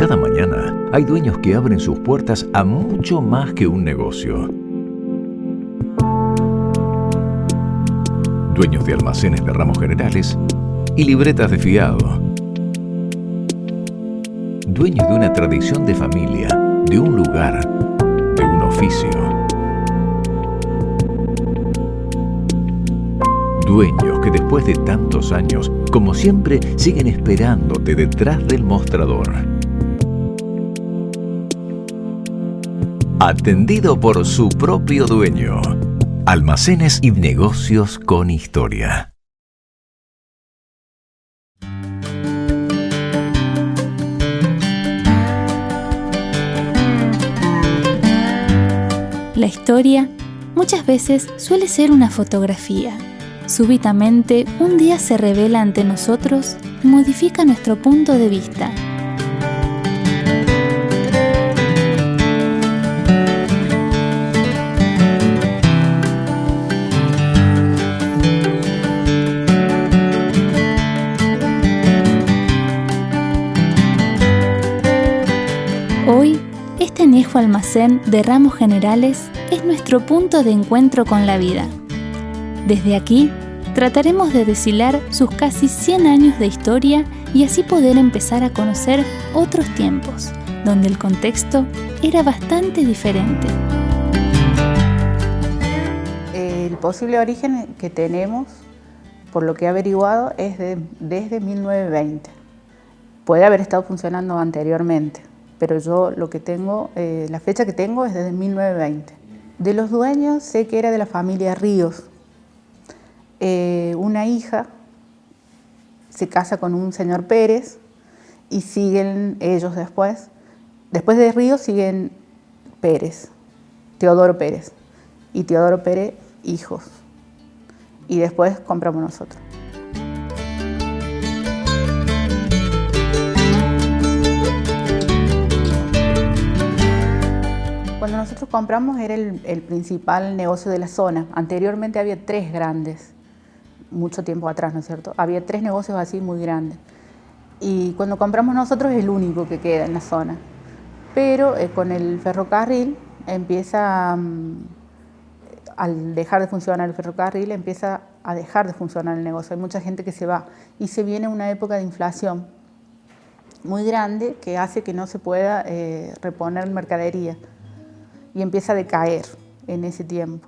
Cada mañana hay dueños que abren sus puertas a mucho más que un negocio. Dueños de almacenes de ramos generales y libretas de fiado. Dueños de una tradición de familia, de un lugar, de un oficio. Dueños que después de tantos años, como siempre, siguen esperándote detrás del mostrador. Atendido por su propio dueño. Almacenes y negocios con historia. La historia muchas veces suele ser una fotografía. Súbitamente, un día se revela ante nosotros y modifica nuestro punto de vista. Hoy, este añejo almacén de ramos generales es nuestro punto de encuentro con la vida. Desde aquí, trataremos de deshilar sus casi 100 años de historia y así poder empezar a conocer otros tiempos, donde el contexto era bastante diferente. El posible origen que tenemos, por lo que he averiguado, es desde 1920. Puede haber estado funcionando anteriormente, pero yo lo que tengo, la fecha que tengo es desde 1920. De los dueños sé que era de la familia Ríos. Una hija se casa con un señor Pérez y siguen ellos después. Después de Ríos siguen Pérez, Teodoro Pérez. Y Teodoro Pérez, hijos. Y después compramos nosotros. Cuando nosotros compramos era el principal negocio de la zona. Anteriormente había 3 grandes, mucho tiempo atrás, ¿no es cierto? Había 3 negocios así muy grandes. Y cuando compramos nosotros es el único que queda en la zona. Pero con el ferrocarril empieza, al dejar de funcionar el ferrocarril, empieza a dejar de funcionar el negocio. Hay mucha gente que se va y se viene una época de inflación muy grande que hace que no se pueda reponer mercadería. Y empieza a decaer en ese tiempo.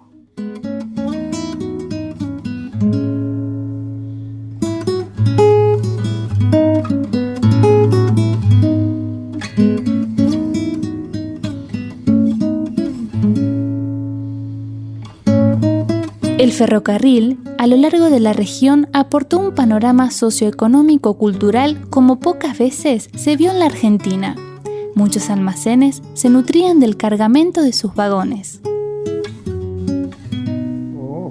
El ferrocarril, a lo largo de la región, aportó un panorama socioeconómico-cultural como pocas veces se vio en la Argentina. Muchos almacenes se nutrían del cargamento de sus vagones.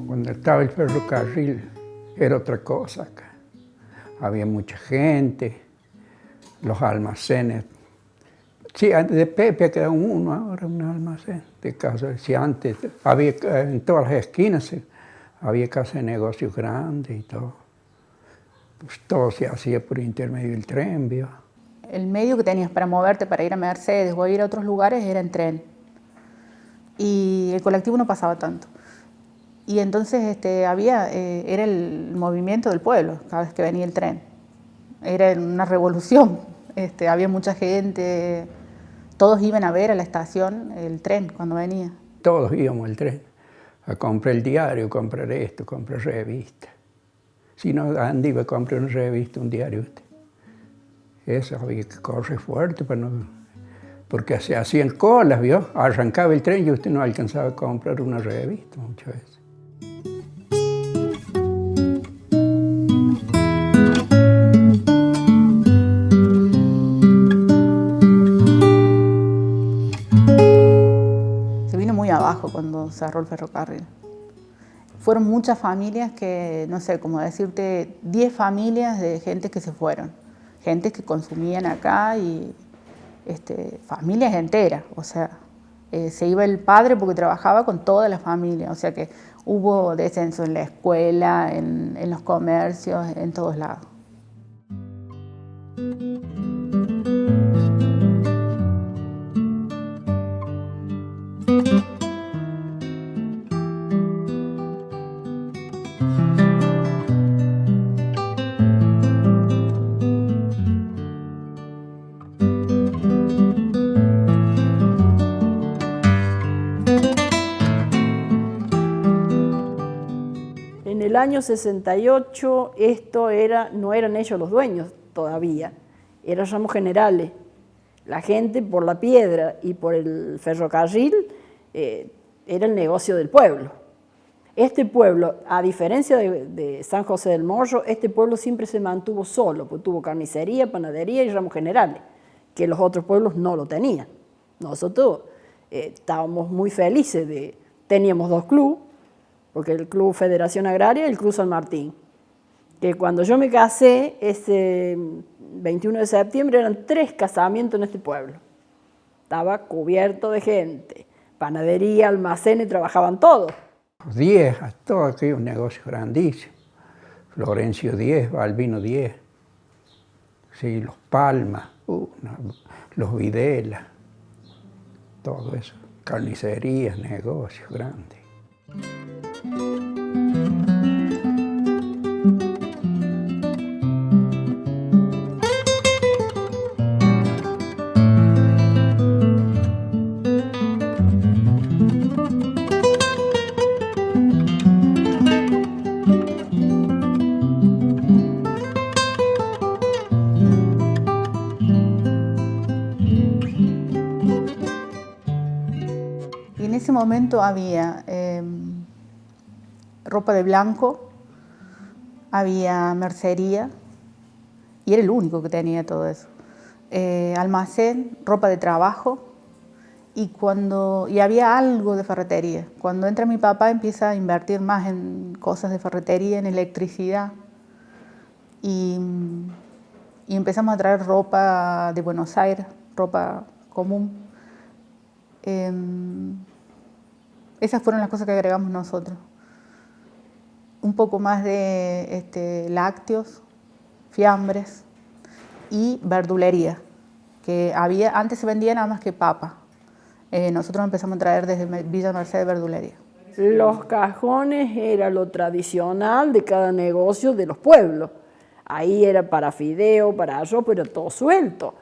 Cuando estaba el ferrocarril era otra cosa acá. Había mucha gente, los almacenes. Sí, antes de Pepe quedaba uno, ahora un almacén de casa. Sí, antes había en todas las esquinas había casas de negocios grandes y todo. Pues todo se hacía por intermedio del tren, ¿vio? El medio que tenías para moverte, para ir a Mercedes o ir a otros lugares, era en tren. Y el colectivo no pasaba tanto. Y entonces era el movimiento del pueblo cada vez que venía el tren. Era una revolución. Había mucha gente, todos iban a ver a la estación el tren cuando venía. Todos íbamos al tren a comprar el diario, comprar esto, comprar revistas. Si no, Andy iba a comprar una revista, un diario. Eso había que correr fuerte para no, porque se hacían colas, ¿vio? Arrancaba el tren y usted no alcanzaba a comprar una revista muchas veces. Se vino muy abajo cuando cerró el ferrocarril. Fueron muchas familias que, no sé, como decirte, 10 familias de gente que se fueron. Gente que consumían acá y familias enteras, o sea, se iba el padre porque trabajaba con toda la familia, o sea que hubo descenso en la escuela, en los comercios, en todos lados. año 68 no eran ellos los dueños todavía, eran Ramos Generales. La gente por la piedra y por el ferrocarril era el negocio del pueblo. Este pueblo, a diferencia de San José del Morro, este pueblo siempre se mantuvo solo, pues tuvo carnicería, panadería y Ramos Generales, que los otros pueblos no lo tenían. Nosotros estábamos muy felices, teníamos 2 clubes, porque el Club Federación Agraria y el Club San Martín, que cuando yo me casé, ese 21 de septiembre, eran 3 casamientos en este pueblo. Estaba cubierto de gente, panadería, almacenes, trabajaban todos. 10, todo aquí un negocio grandísimo. Florencio 10, Balbino 10, sí, los Palmas, los Videla, todo eso, carnicerías, negocios grandes. Y en ese momento había ropa de blanco, había mercería, y era el único que tenía todo eso. Almacén, ropa de trabajo, y había algo de ferretería. Cuando entra mi papá empieza a invertir más en cosas de ferretería, en electricidad, y empezamos a traer ropa de Buenos Aires, ropa común. Esas fueron las cosas que agregamos nosotros. Un poco más de lácteos, fiambres y verdulería, que antes se vendía nada más que papa. Nosotros empezamos a traer desde Villa Mercedes verdulería. Los cajones era lo tradicional de cada negocio de los pueblos. Ahí era para fideo, para arroz, pero todo suelto.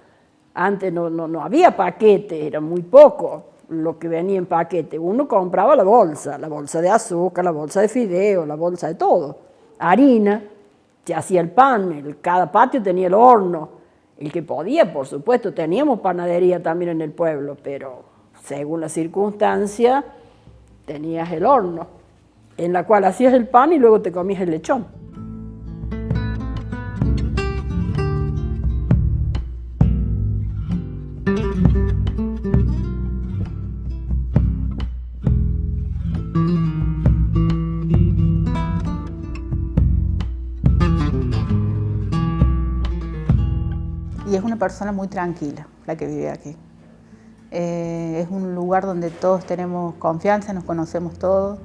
Antes no había paquete, era muy poco lo que venía en paquete. Uno compraba la bolsa de azúcar, la bolsa de fideo, la bolsa de todo. Harina, se hacía el pan, cada patio tenía el horno. El que podía, por supuesto, teníamos panadería también en el pueblo, pero según la circunstancia tenías el horno, en la cual hacías el pan y luego te comías el lechón. Y es una persona muy tranquila la que vive aquí. Es un lugar donde todos tenemos confianza, nos conocemos todos,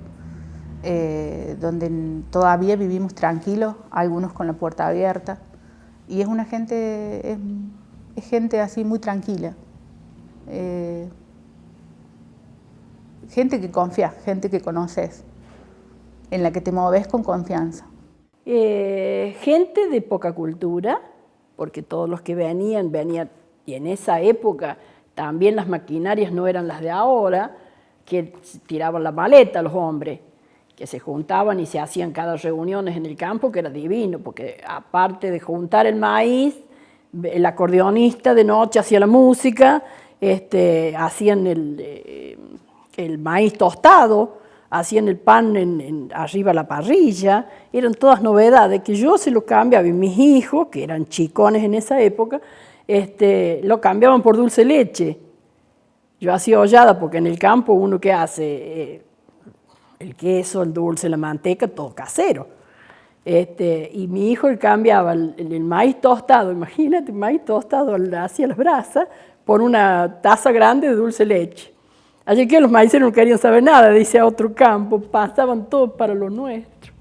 donde todavía vivimos tranquilos, algunos con la puerta abierta. Y es una gente, es gente así muy tranquila. Gente que confías, gente que conoces, en la que te moves con confianza. Gente de poca cultura, porque todos los que venían, y en esa época también las maquinarias no eran las de ahora, que tiraban la maleta los hombres, que se juntaban y se hacían cada reuniones en el campo, que era divino, porque aparte de juntar el maíz, el acordeonista de noche hacía la música, hacían el maíz tostado, hacían el pan arriba a la parrilla, eran todas novedades que yo se lo cambiaba, y mis hijos, que eran chicones en esa época, lo cambiaban por dulce leche. Yo hacía hollada, porque en el campo uno que hace el queso, el dulce, la manteca, todo casero. Y mi hijo cambiaba el maíz tostado, imagínate, maíz tostado hacia las brasas, por una taza grande de dulce leche. Así que los maiceros no querían saber nada, dice a otro campo, pasaban todo para lo nuestro.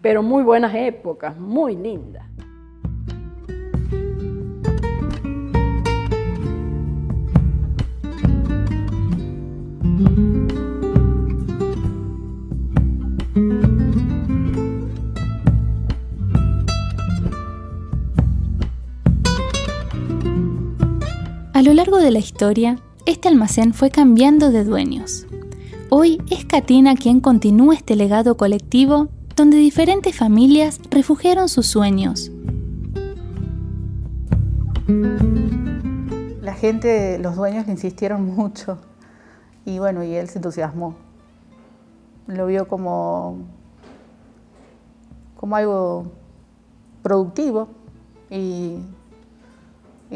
Pero muy buenas épocas, muy lindas. A lo largo de la historia, este almacén fue cambiando de dueños. Hoy es Katina quien continúa este legado colectivo, donde diferentes familias refugiaron sus sueños. La gente, los dueños le insistieron mucho y bueno, y él se entusiasmó. Lo vio como algo productivo y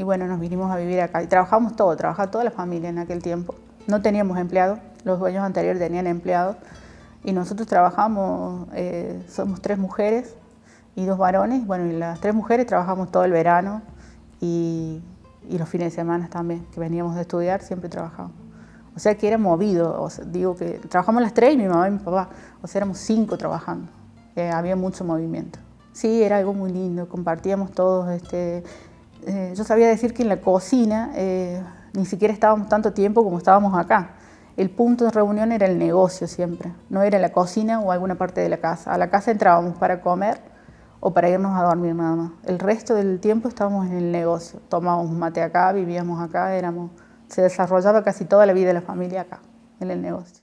bueno, nos vinimos a vivir acá. Y trabajaba toda la familia en aquel tiempo. No teníamos empleados, los dueños anteriores tenían empleados y nosotros trabajamos, somos 3 mujeres y 2 varones. Bueno, y las 3 mujeres trabajamos todo el verano y los fines de semana también, que veníamos de estudiar, siempre trabajábamos. O sea que era movido, o sea, digo que trabajamos las 3, mi mamá y mi papá, o sea, éramos 5 trabajando, había mucho movimiento. Sí, era algo muy lindo, compartíamos todos. Yo sabía decir que en la cocina ni siquiera estábamos tanto tiempo como estábamos acá. El punto de reunión era el negocio siempre, no era la cocina o alguna parte de la casa. A la casa entrábamos para comer o para irnos a dormir nada más. El resto del tiempo estábamos en el negocio, tomábamos mate acá, vivíamos acá, se desarrollaba casi toda la vida de la familia acá, en el negocio.